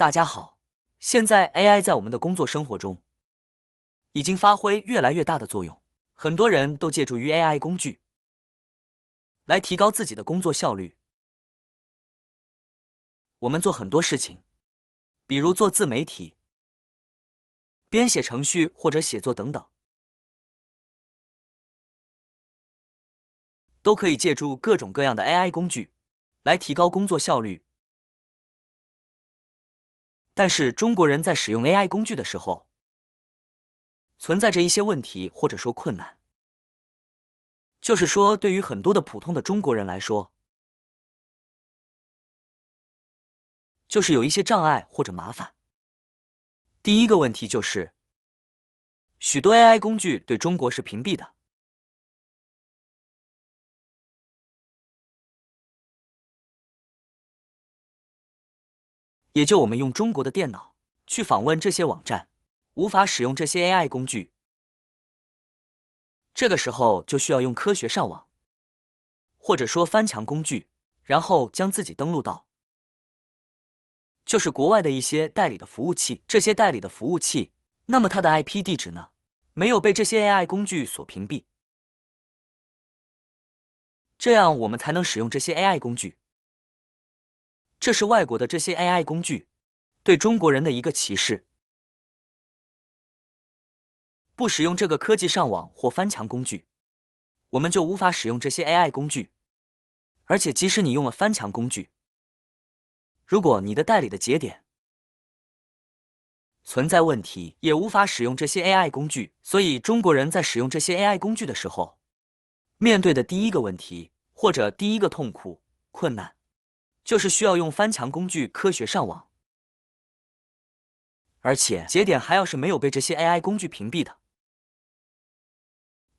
大家好，现在 AI 在我们的工作生活中已经发挥越来越大的作用，很多人都借助于 AI 工具来提高自己的工作效率。我们做很多事情，比如做自媒体、编写程序或者写作等等，都可以借助各种各样的 AI 工具来提高工作效率。但是中国人在使用 AI 工具的时候，存在着一些问题或者说困难。就是说，对于很多的普通的中国人来说，就是有一些障碍或者麻烦。第一个问题就是，许多 AI 工具对中国是屏蔽的。也就我们用中国的电脑去访问这些网站，无法使用这些 AI 工具。这个时候就需要用科学上网，或者说翻墙工具，然后将自己登录到就是国外的一些代理的服务器。这些代理的服务器，那么它的 IP 地址呢，没有被这些 AI 工具所屏蔽，这样我们才能使用这些 AI 工具。这是外国的这些 AI 工具对中国人的一个歧视。不使用这个科技上网或翻墙工具，我们就无法使用这些 AI 工具。而且即使你用了翻墙工具，如果你的代理的节点存在问题，也无法使用这些 AI 工具。所以中国人在使用这些 AI 工具的时候，面对的第一个问题或者第一个痛苦困难，就是需要用翻墙工具科学上网，而且节点还要是没有被这些 AI 工具屏蔽的。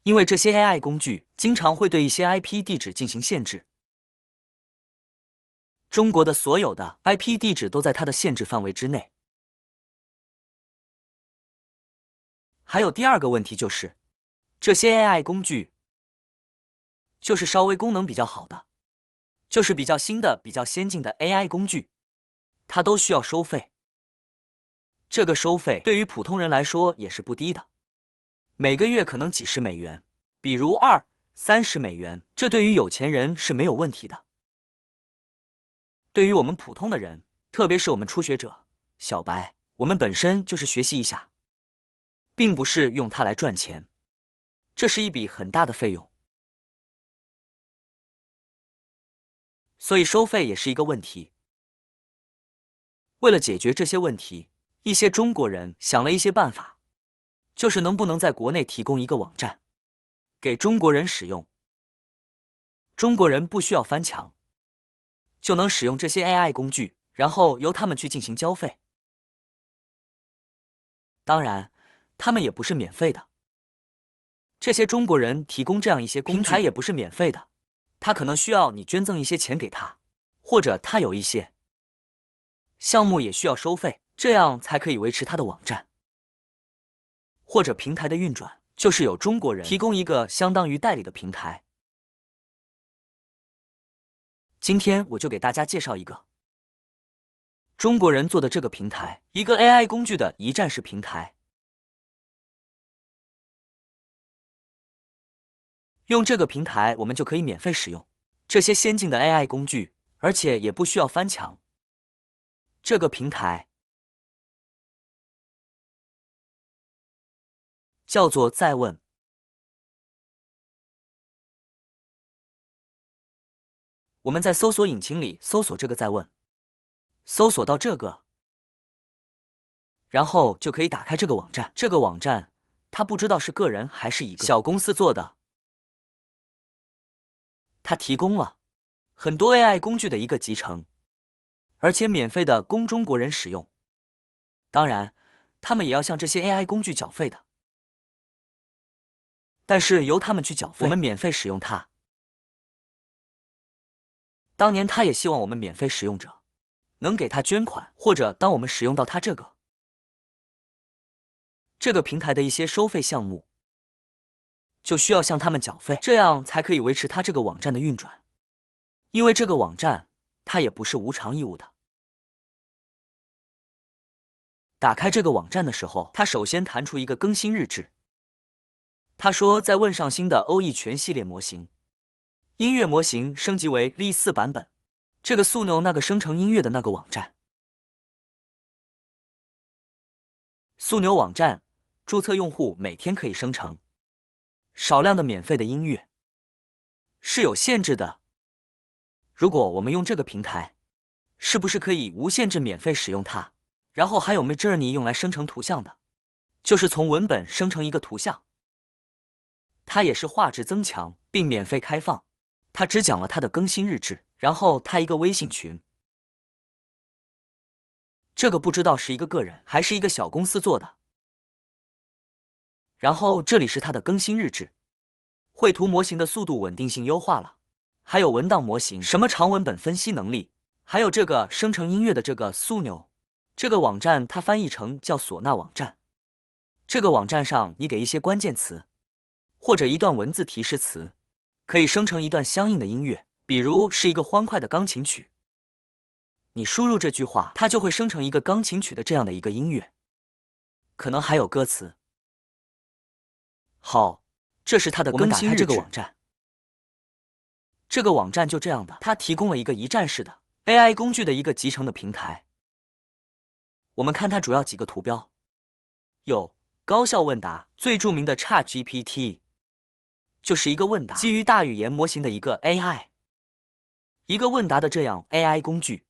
因为这些 AI 工具经常会对一些 IP 地址进行限制，中国的所有的 IP 地址都在它的限制范围之内。还有第二个问题就是，这些 AI 工具就是稍微功能比较好的，就是比较新的、比较先进的 AI 工具，它都需要收费。这个收费对于普通人来说也是不低的，每个月可能几十美元，比如20-30美元，这对于有钱人是没有问题的。对于我们普通的人，特别是我们初学者、小白，我们本身就是学习一下，并不是用它来赚钱，这是一笔很大的费用，所以收费也是一个问题。为了解决这些问题，一些中国人想了一些办法，就是能不能在国内提供一个网站给中国人使用，中国人不需要翻墙，就能使用这些 AI 工具，然后由他们去进行交费。当然，他们也不是免费的。这些中国人提供这样一些工具，平台也不是免费的，他可能需要你捐赠一些钱给他，或者他有一些项目也需要收费，这样才可以维持他的网站或者平台的运转。就是有中国人提供一个相当于代理的平台。今天我就给大家介绍一个中国人做的这个平台，一个 AI 工具的一站式平台。用这个平台，我们就可以免费使用这些先进的 AI 工具，而且也不需要翻墙。这个平台叫做在问。我们在搜索引擎里搜索这个在问，搜索到这个，然后就可以打开这个网站。这个网站它不知道是个人还是一个小公司做的，它提供了很多 AI 工具的一个集成，而且免费的供中国人使用。当然，他们也要向这些 AI 工具缴费的，但是由他们去缴费，我们免费使用它。当年他也希望我们免费使用者能给他捐款，或者当我们使用到他这个平台的一些收费项目，就需要向他们缴费，这样才可以维持他这个网站的运转。因为这个网站它也不是无偿义务的，打开这个网站的时候，它首先弹出一个更新日志。他说在问上新的 OE 全系列模型，音乐模型升级为 V4 版本。这个速牛那个生成音乐的那个网站，速牛网站注册用户每天可以生成少量的免费的音乐，是有限制的。如果我们用这个平台，是不是可以无限制免费使用它？然后还有 Midjourney 用来生成图像的，就是从文本生成一个图像，它也是画质增强并免费开放。它只讲了它的更新日志，然后它一个微信群。这个不知道是一个个人还是一个小公司做的。然后这里是它的更新日志，绘图模型的速度稳定性优化了，还有文档模型什么长文本分析能力，还有这个生成音乐的这个速牛。这个网站它翻译成叫唢呐网站。这个网站上你给一些关键词或者一段文字提示词，可以生成一段相应的音乐，比如是一个欢快的钢琴曲。你输入这句话，它就会生成一个钢琴曲的这样的一个音乐，可能还有歌词。好，这是它的更新日志。这个网站，这个网站就这样的，它提供了一个一站式的 AI 工具的一个集成的平台。我们看它主要几个图标，有高效问答，最著名的 ChatGPT， 就是一个问答基于大语言模型的一个 AI， 一个问答的这样 AI 工具。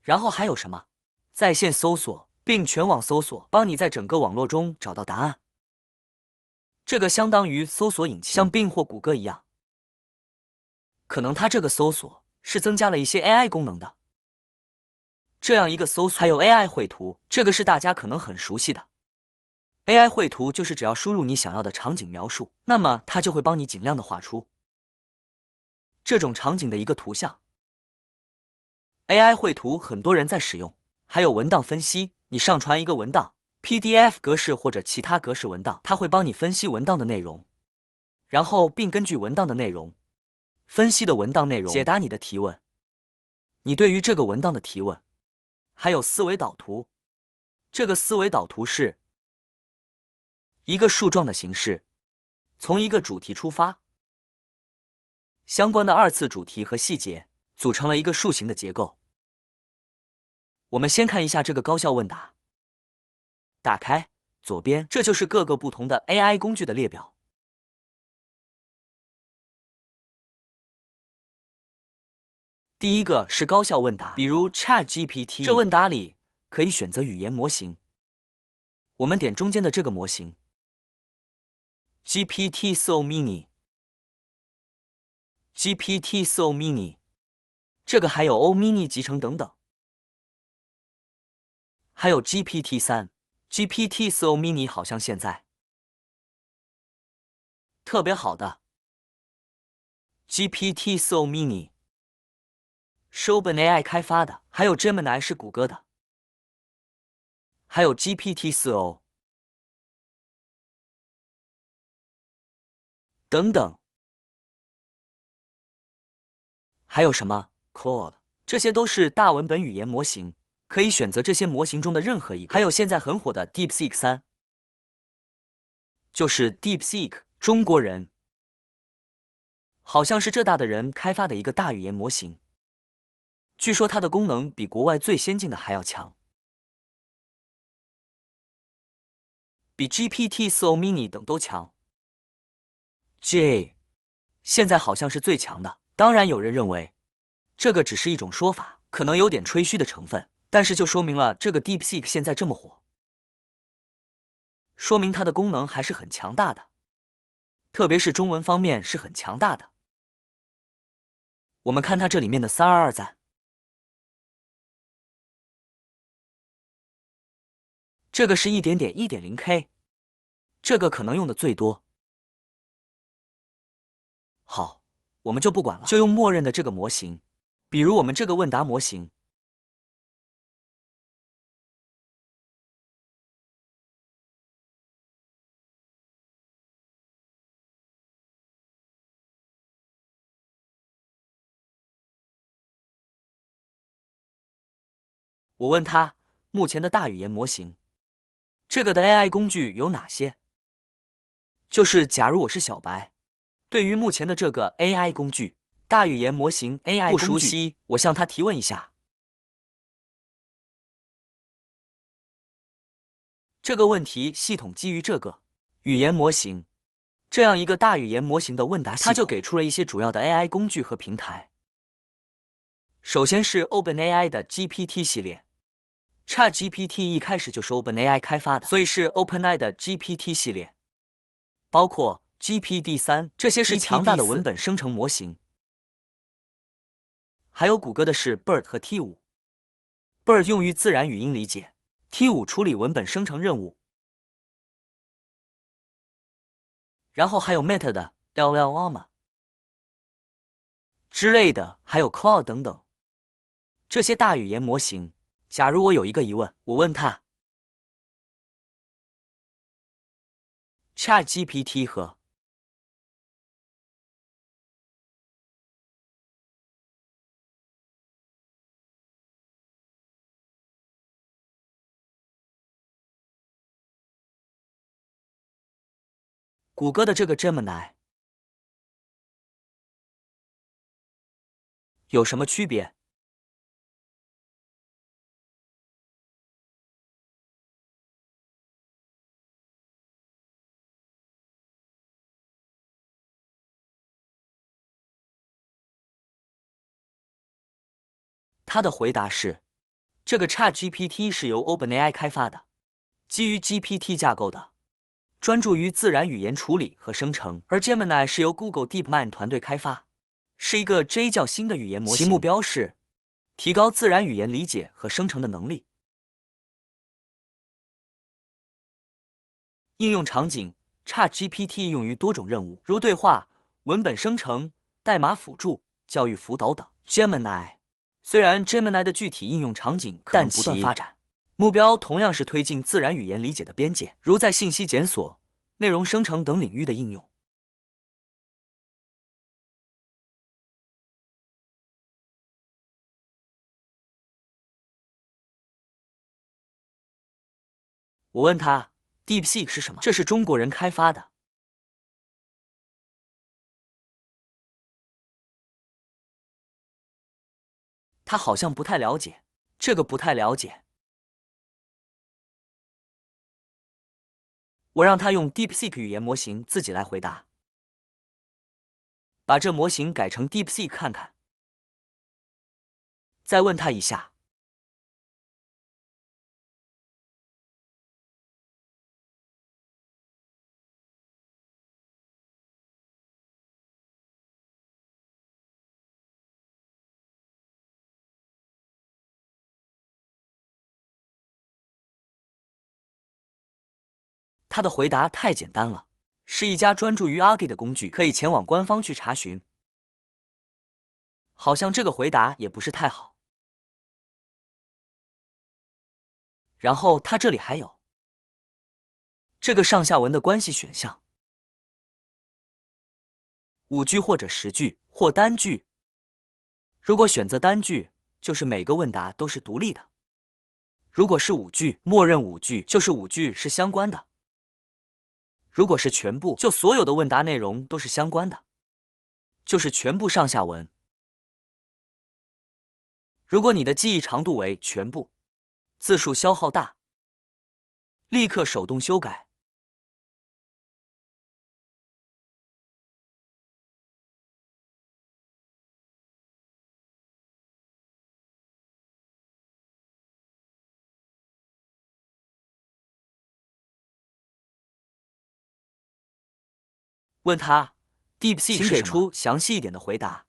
然后还有什么？在线搜索并全网搜索，帮你在整个网络中找到答案。这个相当于搜索引擎，像 Bing 或谷歌一样。可能它这个搜索是增加了一些 AI 功能的。这样一个搜索，还有 AI 绘图，这个是大家可能很熟悉的。AI 绘图就是只要输入你想要的场景描述，那么它就会帮你尽量的画出这种场景的一个图像。AI 绘图很多人在使用，还有文档分析，你上传一个文档 PDF 格式或者其他格式文档，它会帮你分析文档的内容，然后并根据文档的内容分析的文档内容解答你的提问。你对于这个文档的提问，还有思维导图。这个思维导图是一个树状的形式，从一个主题出发，相关的二次主题和细节组成了一个树形的结构。我们先看一下这个高效问答，打开左边，这就是各个不同的 AI 工具的列表。第一个是高效问答，比如 ChatGPT， 这问答里可以选择语言模型。我们点中间的这个模型 GPT-4o Mini，GPT-4o Mini， 这个还有 O Mini 集成等等，还有 GPT-3。GPT-4o Mini 好像现在特别好的 GPT-4o Mini 是 OpenAI 开发的，还有 Gemini 是谷歌的，还有 GPT-4o 等等，还有什么 Claude， 这些都是大文本语言模型，可以选择这些模型中的任何一个。还有现在很火的 DeepSeek 3，就是 DeepSeek 中国人，好像是浙大的人开发的一个大语言模型，据说它的功能比国外最先进的还要强，比 GPT-4o Mini 等都强。现在好像是最强的。当然有人认为这个只是一种说法，可能有点吹嘘的成分，但是就说明了这个 DeepSeek 现在这么火，说明它的功能还是很强大的，特别是中文方面是很强大的。我们看它这里面的322赞，这个是1.0K， 这个可能用的最多。好，我们就不管了，就用默认的这个模型，比如我们这个问答模型。我问他，目前的大语言模型，这个的 AI 工具有哪些？就是假如我是小白，对于目前的这个 AI 工具，大语言模型 AI 不熟悉，我向他提问一下。这个问题系统基于这个语言模型，这样一个大语言模型的问答系统，它就给出了一些主要的 AI 工具和平台。首先是 OpenAI 的 GPT 系列。ChatGPT 一开始就是 OpenAI 开发的，所以是 OpenAI 的 GPT 系列，包括 GPT-3，这些是强大的文本生成模型。还有谷歌的是 BERT 和 T5。BERT 用于自然语音理解，T5处理文本生成任务。然后还有 Meta 的 LLM 之类的，还有 Claude 等等。这些大语言模型，假如我有一个疑问，我问他 ChatGPT 和谷歌的这个 Gemini 有什么区别？他的回答是，这个 ChatGPT 是由 OpenAI 开发的，基于 GPT 架构的，专注于自然语言处理和生成，而 Gemini 是由 Google DeepMind 团队开发，是一个 J 较新的语言模型，其目标是提高自然语言理解和生成的能力。应用场景 ChatGPT 用于多种任务，如对话、文本生成、代码辅助、教育辅导等。Gemini 虽然 Gemini 的具体应用场景可能不断发展，目标同样是推进自然语言理解的边界，如在信息检索、内容生成等领域的应用。我问他 DeepSeek 是什么？这是中国人开发的。他好像不太了解，这个不太了解。我让他用 DeepSeek 语言模型自己来回答，把这模型改成 DeepSeek 看看。再问他一下，他的回答太简单了，是一家专注于 Argy 的工具，可以前往官方去查询。好像这个回答也不是太好。然后他这里还有这个上下文的关系选项，5句或者10句或单句。如果选择单句，就是每个问答都是独立的；如果是5句，默认5句就是5句是相关的；如果是全部，就所有的问答内容都是相关的，就是全部上下文。如果你的记忆长度为全部，字数消耗大，立刻手动修改。问他 DeepSeek 请给出详细一点的回答。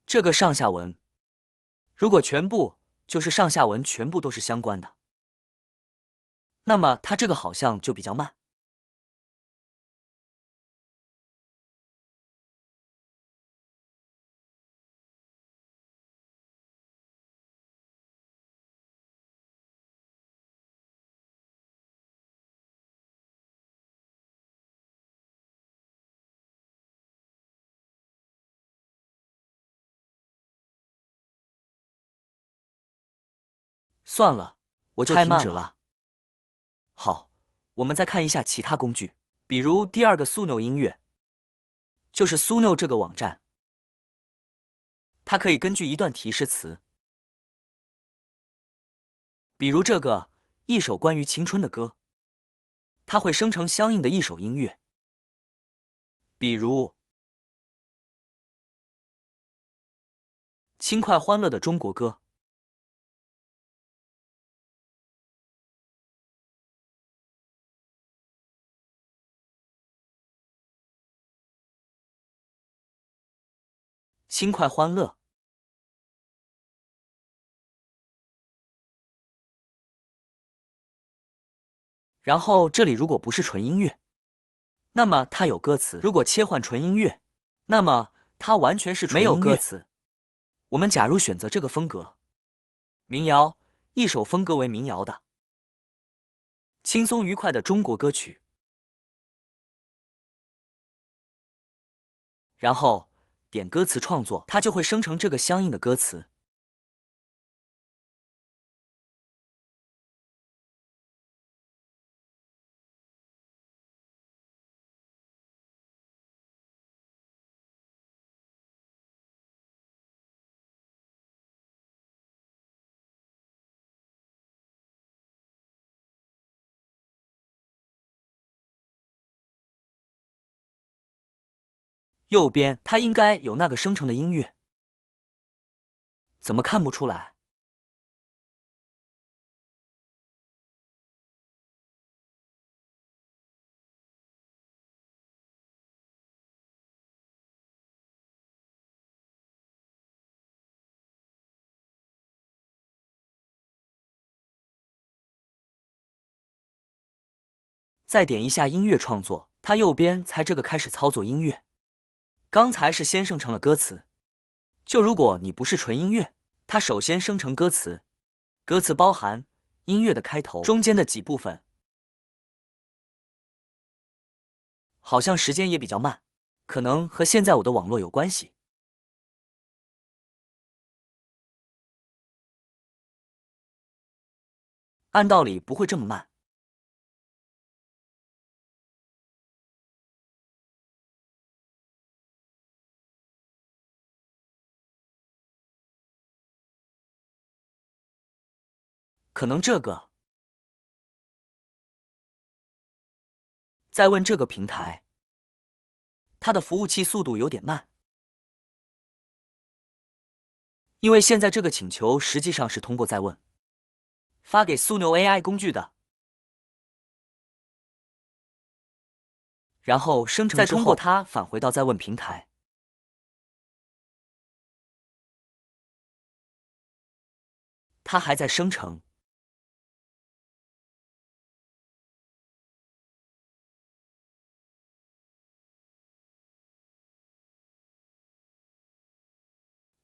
这个上下文，如果全部就是上下文全部都是相关的，那么它这个好像就比较慢。算了，我就停止了。好，我们再看一下其他工具，比如第二个苏纽音乐，就是苏纽这个网站，它可以根据一段提示词，比如这个一首关于青春的歌，它会生成相应的一首音乐，比如轻快欢乐的中国歌。轻快欢乐。然后这里如果不是纯音乐，那么它有歌词；如果切换纯音乐，那么它完全是纯音乐，没有歌词。我们假如选择这个风格，民谣，一首风格为民谣的、轻松愉快的中国歌曲，然后点歌词创作，它就会生成这个相应的歌词。右边它应该有那个生成的音乐，怎么看不出来？再点一下音乐创作，它右边才这个开始操作音乐，刚才是先生成了歌词。就如果你不是纯音乐，它首先生成歌词，歌词包含音乐的开头、中间的几部分，好像时间也比较慢，可能和现在我的网络有关系。按道理不会这么慢。可能这个，再问这个平台，它的服务器速度有点慢，因为现在这个请求实际上是通过再问发给苏牛 AI 工具的，然后生成之后，再通过它返回到再问平台。它还在生成。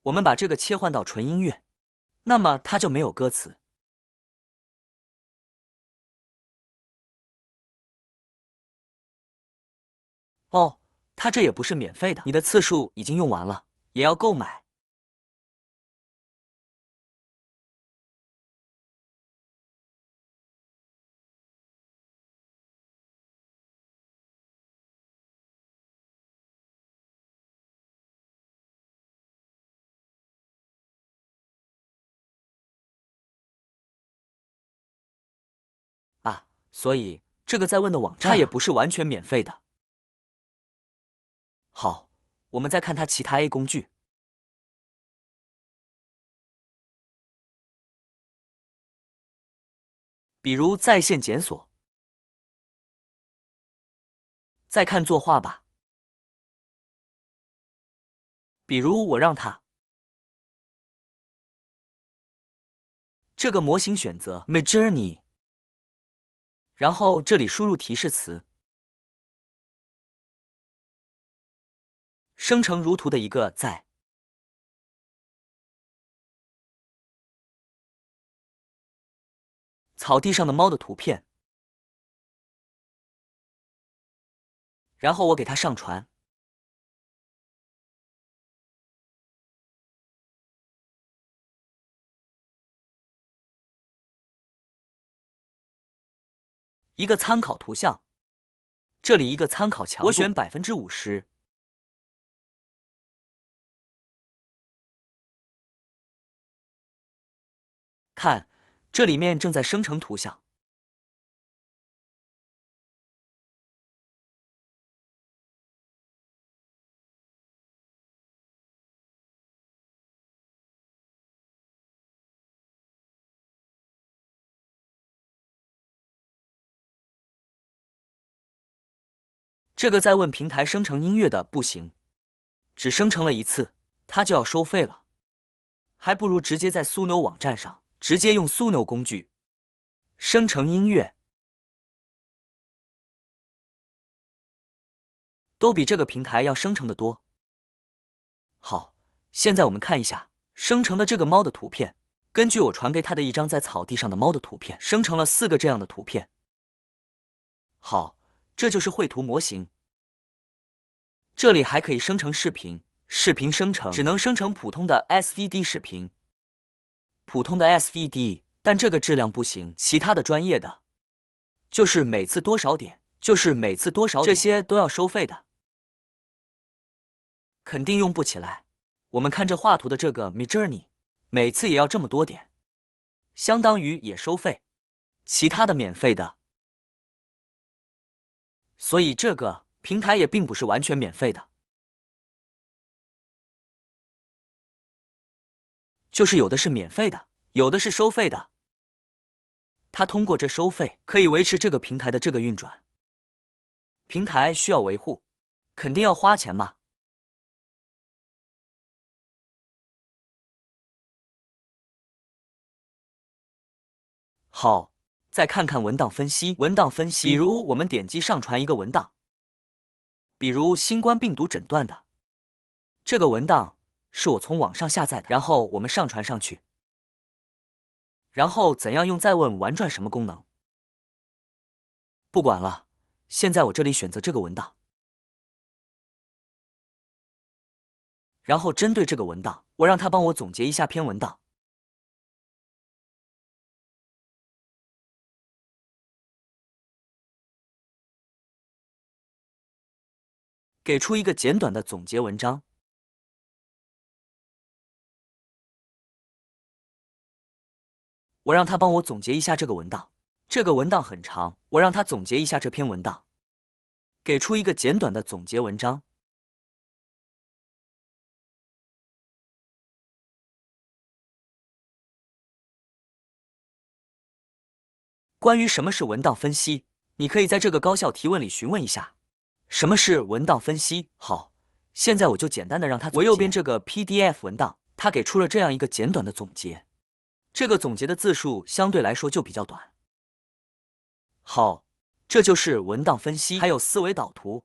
我们把这个切换到纯音乐，那么它就没有歌词。哦，它这也不是免费的，你的次数已经用完了，也要购买。啊，所以这个在问的网站，它也不是完全免费的。好，我们再看它其他 A 工具，比如在线检索。再看作画吧，比如我让它这个模型选择 Midjourney，然后这里输入提示词，生成如图的一个在草地上的猫的图片，然后我给它上传。一个参考图像，这里一个参考强度，我选50%。看，这里面正在生成图像。这个在问平台生成音乐的不行，只生成了一次，它就要收费了，还不如直接在苏牛网站上直接用苏牛工具生成音乐，都比这个平台要生成的多。好，现在我们看一下生成的这个猫的图片，根据我传给他的一张在草地上的猫的图片，生成了4个这样的图片。好，这就是绘图模型。这里还可以生成视频，视频生成只能生成普通的 SVD 视频，普通的 SVD， 但这个质量不行。其他的专业的，就是每次多少点，这些都要收费的，肯定用不起来。我们看这画图的这个 Midjourney， 每次也要这么多点，相当于也收费，其他的免费的。所以这个平台也并不是完全免费的，就是有的是免费的，有的是收费的。它通过这收费可以维持这个平台的这个运转。平台需要维护，肯定要花钱嘛。好，再看看文档分析。文档分析，比如我们点击上传一个文档，比如新冠病毒诊断的这个文档是我从网上下载的，然后我们上传上去，然后怎样用再问玩转什么功能，不管了。现在我这里选择这个文档，然后针对这个文档，我让他帮我总结一下篇文档。给出一个简短的总结文章。我让他帮我总结一下这个文档，这个文档很长，我让他总结一下这篇文档，给出一个简短的总结文章。关于什么是文档分析，你可以在这个高效提问里询问一下，什么是文档分析？好，现在我就简单的让他总结。我右边这个 PDF 文档，他给出了这样一个简短的总结，这个总结的字数相对来说就比较短。好，这就是文档分析。还有思维导图，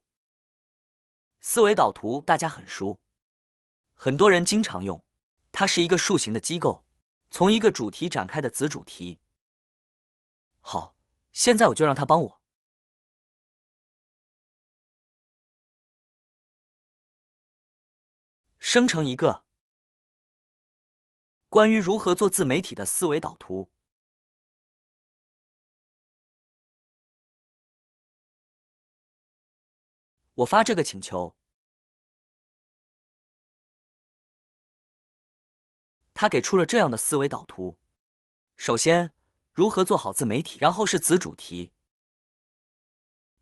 思维导图大家很熟，很多人经常用，它是一个树形的机构，从一个主题展开的子主题。好，现在我就让他帮我生成一个关于如何做自媒体的思维导图。我发这个请求，他给出了这样的思维导图。首先，如何做好自媒体，然后是子主题，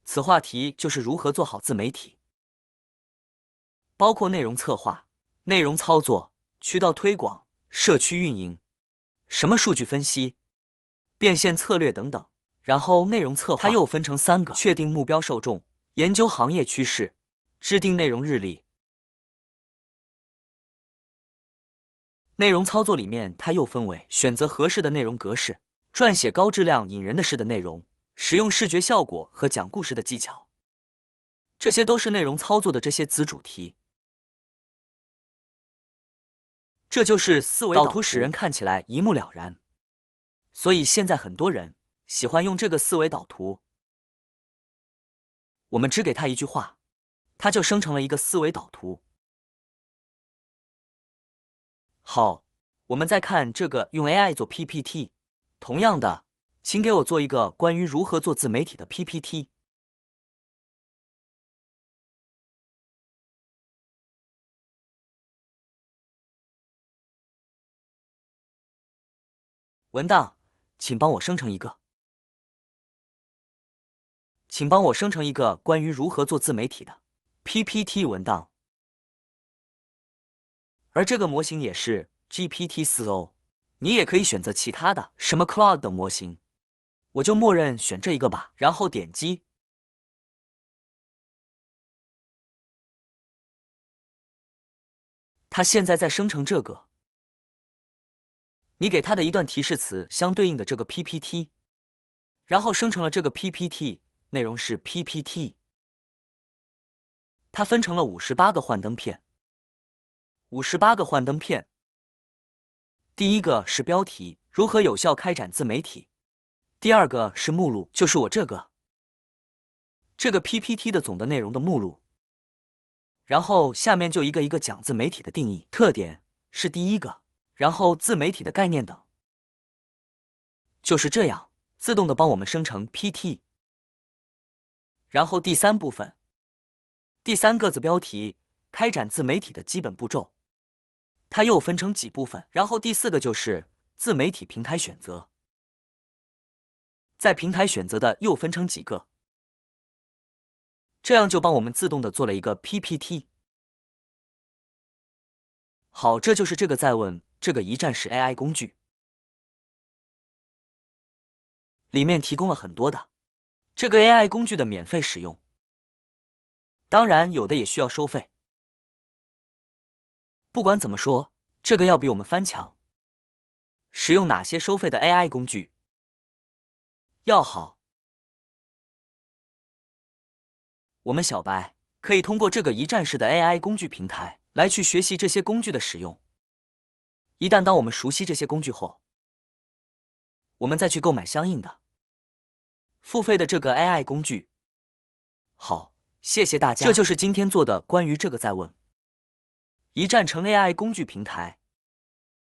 此话题就是如何做好自媒体，包括内容策划、内容操作、渠道推广、社区运营、什么数据分析、变现策略等等。然后内容策划它又分成3个：确定目标受众、研究行业趋势、制定内容日历。内容操作里面它又分为选择合适的内容格式、撰写高质量引人的事的内容、使用视觉效果和讲故事的技巧，这些都是内容操作的这些子主题。这就是思维导图，使人看起来一目了然。所以现在很多人喜欢用这个思维导图。我们只给他一句话，它就生成了一个思维导图。好，我们再看这个用 AI 做 PPT，同样的，请给我做一个关于如何做自媒体的 PPT。文档，请帮我生成一个。请帮我生成一个关于如何做自媒体的 PPT 文档。而这个模型也是 GPT-4o，你也可以选择其他的，什么 Claude 等模型，我就默认选这一个吧，然后点击。它现在在生成这个，你给它的一段提示词相对应的这个 PPT， 然后生成了这个 PPT， 内容是 PPT。它分成了58个幻灯片，58个幻灯片。第一个是标题，如何有效开展自媒体；第二个是目录，就是我这个 PPT 的总的内容的目录。然后下面就一个一个讲自媒体的定义，特点是第一个，然后自媒体的概念等。就是这样，自动的帮我们生成 PT。然后第三部分，第三个子标题，开展自媒体的基本步骤。它又分成几部分，然后第四个就是自媒体平台选择，在平台选择的又分成几个，这样就帮我们自动的做了一个 PPT。好，这就是这个在问这个一站式 AI 工具，里面提供了很多的这个 AI 工具的免费使用，当然有的也需要收费。不管怎么说，这个要比我们翻墙使用哪些收费的 AI 工具要好。我们小白可以通过这个一站式的 AI 工具平台来去学习这些工具的使用。一旦当我们熟悉这些工具后，我们再去购买相应的付费的这个 AI 工具。好，谢谢大家。这就是今天做的关于这个在问一站成 AI 工具平台